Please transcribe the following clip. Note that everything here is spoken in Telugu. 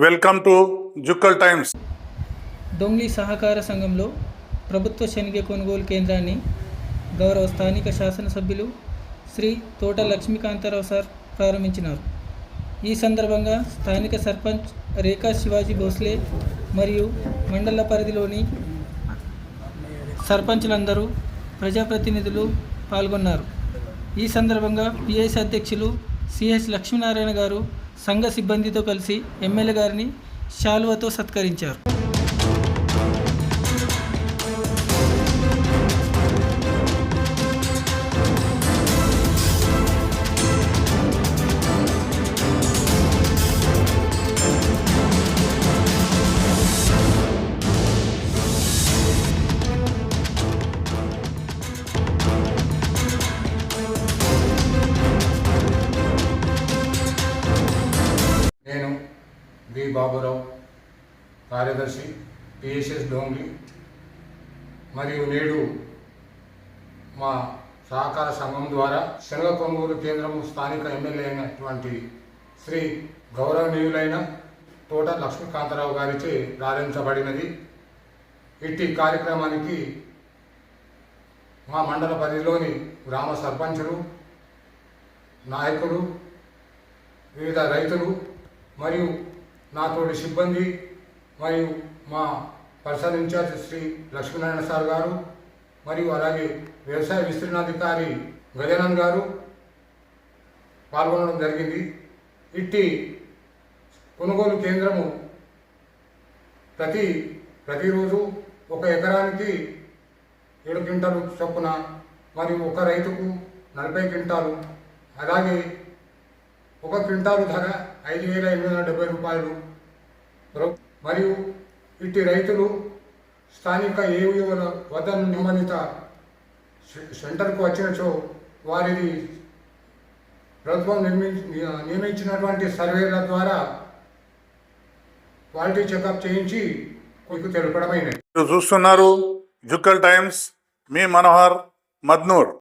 Welcome to Jukkal times. Dongli సహకార సంఘంలో ప్రభుత్వ శనగ కొనుగోలు కేంద్రాన్ని గౌరవ స్థానిక శాసనసభ్యులు శ్రీ తోట లక్ష్మీకాంతారావు సార్ ప్రారంభించినారు. ఈ సందర్భంగా స్థానిక సర్పంచ్ రేఖా శివాజీ భోస్లే మరియు మండల పరిధిలోని సర్పంచులందరూ ప్రజాప్రతినిధులు పాల్గొన్నారు. ఈ సందర్భంగా పిఎస్ అధ్యక్షులు సిహెచ్ లక్ష్మీనారాయణ గారు సంఘ సిబ్బందితో కలిసి ఎమ్మెల్యే గారిని శాలువతో సత్కరించారు. నేను బి బాబురావు, కార్యదర్శి పిఎస్ఎస్ డోంగ్లీ. మరియు నేడు మా సహకార సంఘం ద్వారా శనగ కొనుగోలు కేంద్రం స్థానిక ఎమ్మెల్యే అయినటువంటి శ్రీ గౌరవనీయులైన తోట లక్ష్మీకాంతారావు గారిచే ప్రారంభించబడినది. ఇట్టి కార్యక్రమానికి మా మండల పరిధిలోని గ్రామ సర్పంచులు, నాయకులు, వివిధ రైతులు మరియు నాతోటి సిబ్బంది మరియు మా personal incharge Shri Lakshminarayana sir గారు మరియు అలాగే వ్యవసాయ విస్తీర్ణాధికారి గజానన్ గారు పాల్గొనడం జరిగింది. ఇట్టి కొనుగోలు కేంద్రము ప్రతిరోజు 1 ఎకరానికి 7 క్వింటాలు చొప్పున మరియు ఒక రైతుకు 40 క్వింటాలు, అలాగే 1 క్వింటాలు ధర 5,870 రూపాయలు. మరియు ఇట్టి రైతులు స్థానిక ఏవీఓల వద్ద నిబంధిత సెంటర్కు వచ్చినచో వారిది ప్రభుత్వం నియమించినటువంటి సర్వేల ద్వారా క్వాలిటీ చెకప్ చేయించి మీకు తెలపడమైనది. చూస్తున్నారు జుక్కల్ టైమ్స్. మీ మనోహర్ మద్నూర్.